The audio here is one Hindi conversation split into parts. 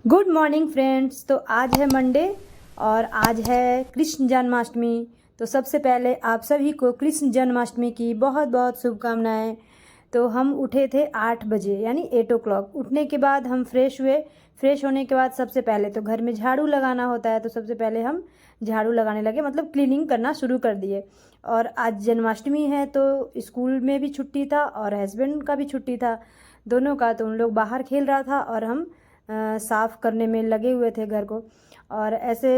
Good morning friends. तो आज है मंडे और आज है कृष्ण जन्माष्टमी। तो सबसे पहले आप सभी को कृष्ण जन्माष्टमी की बहुत बहुत शुभकामनाएं। तो हम उठे थे 8 बजे यानी 8 o'clock। उठने के बाद हम फ्रेश हुए। फ्रेश होने के बाद सबसे पहले तो घर में झाड़ू लगाना होता है, तो सबसे पहले हम झाड़ू लगाने लगे, मतलब क्लीनिंग करना शुरू कर दिए। और आज जन्माष्टमी है तो स्कूल में भी छुट्टी था और हस्बैंड का भी छुट्टी था, दोनों का। तो उन लोग बाहर खेल रहा था और हम साफ़ करने में लगे हुए थे घर को। और ऐसे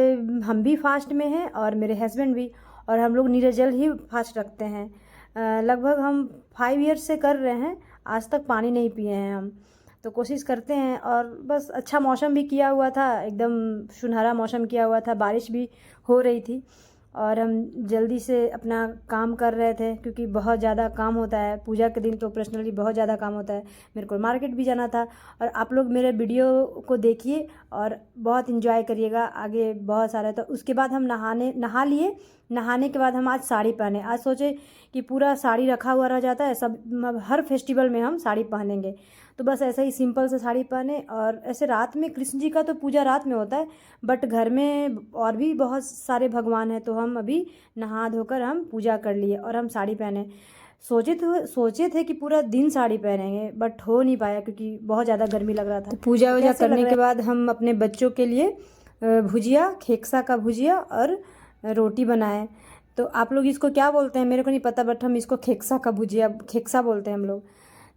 हम भी फास्ट में हैं और मेरे हस्बैंड भी, और हम लोग निर्जल ही फास्ट रखते हैं। लगभग हम 5 ईयर्स से कर रहे हैं, आज तक पानी नहीं पिए हैं हम। तो कोशिश करते हैं। और बस अच्छा मौसम भी किया हुआ था, एकदम सुनहरा मौसम किया हुआ था, बारिश भी हो रही थी। और हम जल्दी से अपना काम कर रहे थे क्योंकि बहुत ज़्यादा काम होता है पूजा के दिन। तो पर्सनली बहुत ज़्यादा काम होता है, मेरे को मार्केट भी जाना था। और आप लोग मेरे वीडियो को देखिए और बहुत इन्जॉय करिएगा, आगे बहुत सारा। तो उसके बाद हम नहा लिए। नहाने के बाद हम आज साड़ी पहने। आज सोचे कि पूरा साड़ी रखा हुआ रह जाता है, सब हर फेस्टिवल में हम साड़ी पहनेंगे। तो बस ऐसे ही सिंपल से साड़ी पहने। और ऐसे रात में कृष्ण जी का तो पूजा रात में होता है, बट घर में और भी बहुत सारे भगवान हैं। तो हम अभी नहा धोकर हम पूजा कर लिए और हम साड़ी पहने। सोचे थे कि पूरा दिन साड़ी पहनेंगे, बट हो नहीं पाया क्योंकि बहुत ज़्यादा गर्मी लग रहा था। तो पूजा वूजा करने के बाद हम अपने बच्चों के लिए भुजिया, खेक्सा का भुजिया और रोटी बनाए। तो आप लोग इसको क्या बोलते हैं मेरे को नहीं पता, बट हम इसको खेक्सा का भुजिया, खेक्सा बोलते हैं हम लोग।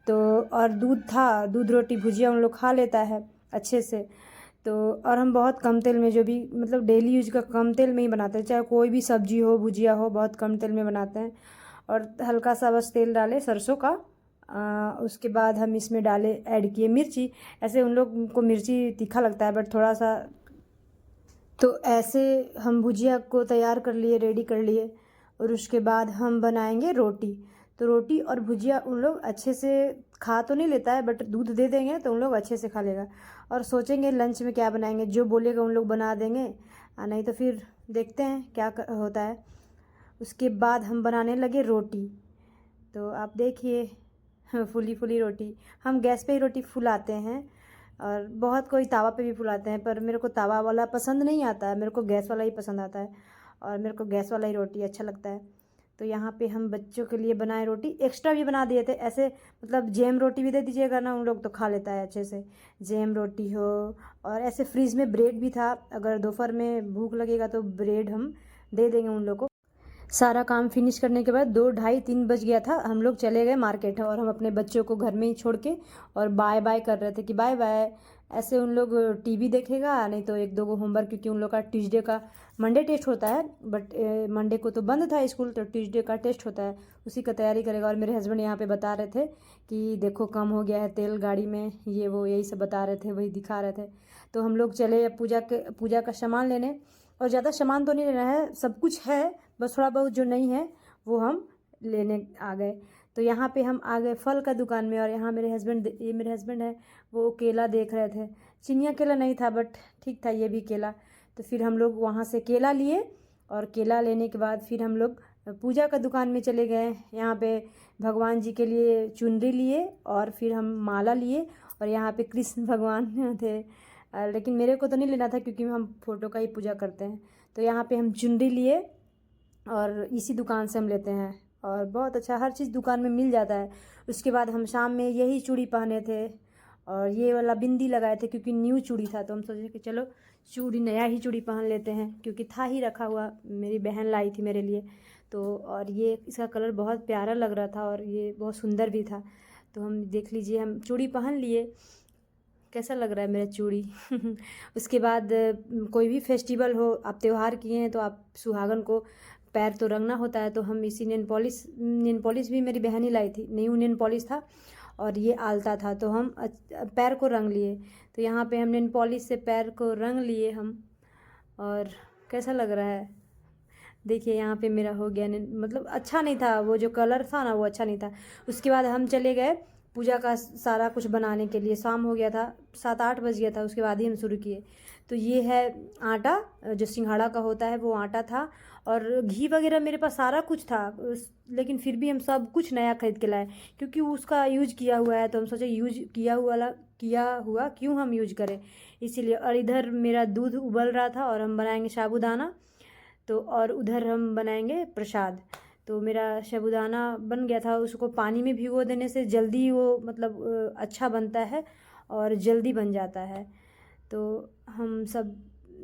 तो और दूध था, दूध रोटी भुजिया उन लोग खा लेता है अच्छे से। तो और हम बहुत कम तेल में, जो भी मतलब डेली यूज का कम तेल में ही बनाते हैं, चाहे कोई भी सब्जी हो, भुजिया हो, बहुत कम तेल में बनाते हैं। और हल्का सा बस तेल डाले सरसों का। उसके बाद हम इसमें डाले, ऐड किए मिर्ची। ऐसे उन लोग को मिर्ची तीखा लगता है, बट थोड़ा सा। तो ऐसे हम भुजिया को तैयार कर लिए, रेडी कर लिए। और उसके बाद हम बनाएंगे रोटी। तो रोटी और भुजिया उन लोग अच्छे से खा तो नहीं लेता है, बट दूध दे देंगे तो उन लोग अच्छे से खा लेगा। और सोचेंगे लंच में क्या बनाएंगे, जो बोलेगा उन लोग बना देंगे, नहीं तो फिर देखते हैं क्या होता है। उसके बाद हम बनाने लगे रोटी। तो आप देखिए फुली फुली रोटी। हम गैस पे ही रोटी फुलाते हैं, और बहुत कोई तावा पे भी फुलाते हैं, पर मेरे को तावा वाला पसंद नहीं आता है, मेरे को गैस वाला ही पसंद आता है। और मेरे को गैस वाला ही रोटी अच्छा लगता है। तो यहाँ पे हम बच्चों के लिए बनाए रोटी, एक्स्ट्रा भी बना दिए थे ऐसे, मतलब जैम रोटी भी दे दीजिएगा ना, उन लोग तो खा लेता है अच्छे से, जैम रोटी हो। और ऐसे फ्रीज में ब्रेड भी था, अगर दोपहर में भूख लगेगा तो ब्रेड हम दे देंगे उन लोग को। सारा काम फिनिश करने के बाद 2, ढाई, 3 बज गया था, हम लोग चले गए मार्केट। और हम अपने बच्चों को घर में ही छोड़ के और बाय बाय कर रहे थे कि बाय बाय। ऐसे उन लोग टीवी देखेगा, नहीं तो 1-2 को होमवर्क, क्योंकि उन लोग का ट्यूसडे का मंडे टेस्ट होता है, बट मंडे को तो बंद था स्कूल, तो ट्यूसडे का टेस्ट होता है, उसी का तैयारी करेगा। और मेरे हस्बैंड यहाँ पे बता रहे थे कि देखो कम हो गया है तेल गाड़ी में, ये वो यही सब बता रहे थे, वही दिखा रहे थे। तो हम लोग चले पूजा का सामान लेने। और ज़्यादा सामान तो नहीं लेना है, सब कुछ है, बस थोड़ा बहुत जो नहीं है वो हम लेने आ गए। तो यहाँ पे हम आ गए फल का दुकान में। और यहाँ मेरे हस्बैंड है, वो केला देख रहे थे। चिनिया केला नहीं था, बट ठीक था ये भी केला। तो फिर हम लोग वहाँ से केला लिए, और केला लेने के बाद फिर हम लोग पूजा का दुकान में चले गए। यहाँ पे भगवान जी के लिए चुनरी लिए, और फिर हम माला लिए। और यहाँ पे कृष्ण भगवान थे, लेकिन मेरे को तो नहीं लेना था क्योंकि हम फ़ोटो का ही पूजा करते हैं। तो यहाँ पे हम चुनरी लिए, और इसी दुकान से हम लेते हैं, और बहुत अच्छा हर चीज़ दुकान में मिल जाता है। उसके बाद हम शाम में यही चूड़ी पहने थे, और ये वाला बिंदी लगाए थे क्योंकि न्यू चूड़ी था। तो हम सोचे कि चलो चूड़ी, नया ही चूड़ी पहन लेते हैं, क्योंकि था ही रखा हुआ, मेरी बहन लाई थी मेरे लिए। तो और ये इसका कलर बहुत प्यारा लग रहा था, और ये बहुत सुंदर भी था। तो हम देख लीजिए, हम चूड़ी पहन लिए। कैसा लग रहा है मेरा चूड़ी उसके बाद कोई भी फेस्टिवल हो, आप त्यौहार किए हैं तो आप सुहागन को पैर तो रंगना होता है। तो हम इसी नेल पॉलिश भी मेरी बहन ही लाई थी, न्यू नेल पॉलिश था, और ये आलता था। तो हम पैर को रंग लिए। तो यहाँ पे हम नेल पॉलिश से पैर को रंग लिए हम। और कैसा लग रहा है देखिए, यहाँ पे मेरा हो गया, मतलब अच्छा नहीं था, वो जो कलर था ना वो अच्छा नहीं था। उसके बाद हम चले गए पूजा का सारा कुछ बनाने के लिए। शाम हो गया था, 7-8 बज गया था, उसके बाद ही हम शुरू किए। तो ये है आटा, जो सिंघाड़ा का होता है वो आटा था। और घी वगैरह मेरे पास सारा कुछ था, लेकिन फिर भी हम सब कुछ नया खरीद के लाए क्योंकि उसका यूज किया हुआ है। तो हम सोचे यूज किया हुआ क्यों हम यूज करें, इसीलिए। और इधर मेरा दूध उबल रहा था और हम बनाएंगे साबूदाना, तो और उधर हम बनाएंगे प्रसाद। तो मेरा साबूदाना बन गया था, उसको पानी में भिगो देने से जल्दी वो मतलब अच्छा बनता है और जल्दी बन जाता है। तो हम सब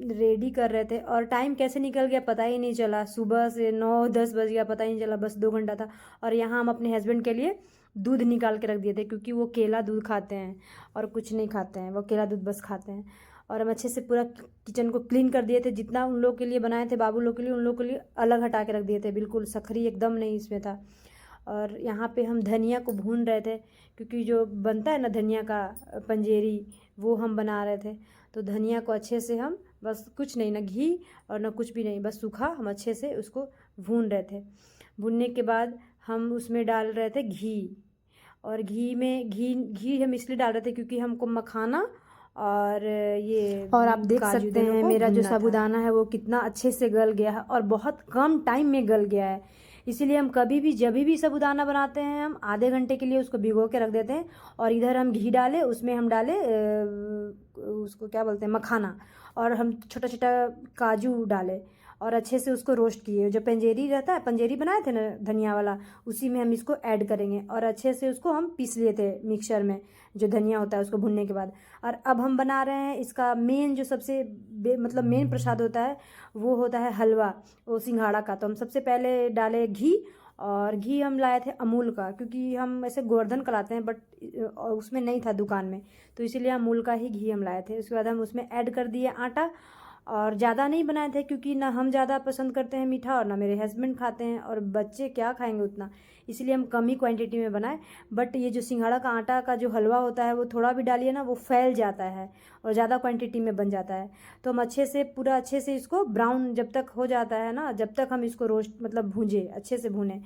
रेडी कर रहे थे और टाइम कैसे निकल गया पता ही नहीं चला। सुबह से 9-10 बज गया, पता ही नहीं चला, बस 2 घंटा था। और यहाँ हम अपने हस्बैंड के लिए दूध निकाल के रख दिए थे, क्योंकि वो केला दूध खाते हैं और कुछ नहीं खाते हैं, वो केला दूध बस खाते हैं। और हम अच्छे से पूरा किचन को क्लीन कर दिए थे, जितना उन लोग के लिए बनाए थे, बाबू लोग के लिए, उन लोग के लिए अलग हटा के रख दिए थे, बिल्कुल सखरी एकदम नहीं इसमें था। और यहाँ पे हम धनिया को भून रहे थे, क्योंकि जो बनता है ना धनिया का पंजेरी, वो हम बना रहे थे। तो धनिया को अच्छे से हम बस कुछ नहीं, ना घी और ना कुछ भी नहीं, बस सूखा हम अच्छे से उसको भून रहे थे। भूनने के बाद हम उसमें डाल रहे थे घी। और घी में घी हम इसलिए डाल रहे थे क्योंकि हमको मखाना और ये और आप देख सकते हैं मेरा जो साबूदाना है वो कितना अच्छे से गल गया है और बहुत कम टाइम में गल गया है। इसीलिए हम कभी भी जब भी साबूदाना बनाते हैं हम आधे घंटे के लिए उसको भिगो के रख देते हैं। और इधर हम घी डाले, उसमें हम डाले उसको क्या बोलते हैं, मखाना, और हम छोटा छोटा काजू डाले और अच्छे से उसको रोस्ट किए। जो पंजेरी रहता है, पंजेरी बनाए थे ना धनिया वाला, उसी में हम इसको ऐड करेंगे। और अच्छे से उसको हम पीस लिए थे मिक्सर में, जो धनिया होता है उसको भुनने के बाद। और अब हम बना रहे हैं इसका मेन, जो सबसे मतलब मेन प्रसाद होता है, वो होता है हलवा, वो सिंघाड़ा का। तो हम सबसे पहले डाले घी, और घी हम लाए थे अमूल का, क्योंकि हम ऐसे गोवर्धन का लाते हैं, बट उसमें नहीं था दुकान में, तो इसीलिए अमूल का ही घी हम लाए थे। उसके बाद हम उसमें ऐड कर दिए आटा, और ज़्यादा नहीं बनाए थे क्योंकि ना हम ज़्यादा पसंद करते हैं मीठा और ना मेरे हस्बैंड खाते हैं, और बच्चे क्या खाएंगे उतना, इसलिए हम कम ही क्वांटिटी में बनाए। बट ये जो सिंघाड़ा का आटा का जो हलवा होता है, वो थोड़ा भी डालिए ना वो फैल जाता है और ज़्यादा क्वांटिटी में बन जाता है। तो हम अच्छे से पूरा अच्छे से इसको ब्राउन जब तक हो जाता है ना, जब तक हम इसको रोस्ट मतलब भूंजे, अच्छे से भूनें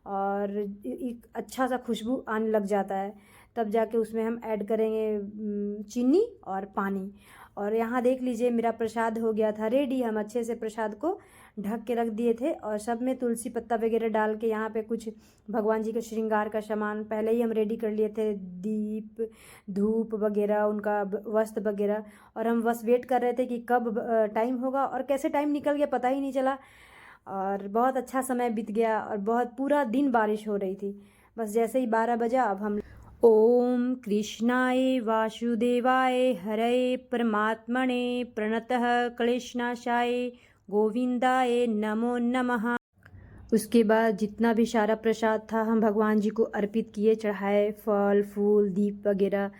और एक अच्छा सा खुशबू आने लग जाता है, तब जाके उसमें हम ऐड करेंगे चीनी और पानी। और यहाँ देख लीजिए मेरा प्रसाद हो गया था रेडी। हम अच्छे से प्रसाद को ढक के रख दिए थे और सब में तुलसी पत्ता वगैरह डाल के, यहाँ पे कुछ भगवान जी के श्रृंगार का सामान पहले ही हम रेडी कर लिए थे, दीप धूप वगैरह, उनका वस्त्र वगैरह। और हम बस वेट कर रहे थे कि कब टाइम होगा, और कैसे टाइम निकल गया पता ही नहीं चला। और बहुत अच्छा समय बीत गया और बहुत पूरा दिन बारिश हो रही थी। बस जैसे ही 12 बजा, अब हम ओम कृष्णाय वासुदेवाय हरे परमात्मने प्रणतः क्लेशनाशाय गोविंदाय नमो नमः। उसके बाद जितना भी सारा प्रसाद था हम भगवान जी को अर्पित किए, चढ़ाए, फल फूल दीप वगैरह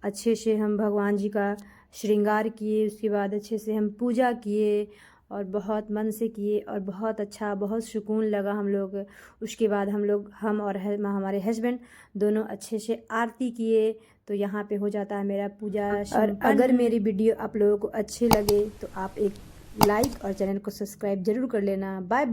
अच्छे से हम भगवान जी का श्रृंगार किए। उसके बाद अच्छे से हम पूजा किए और बहुत मन से किए और बहुत अच्छा, बहुत सुकून लगा हम लोग। उसके बाद हम और हमारे हस्बैंड दोनों अच्छे से आरती किए। तो यहाँ पे हो जाता है मेरा पूजा। और अगर मेरी वीडियो आप लोगों को अच्छी लगे तो आप एक लाइक और चैनल को सब्सक्राइब जरूर कर लेना। Bye bye.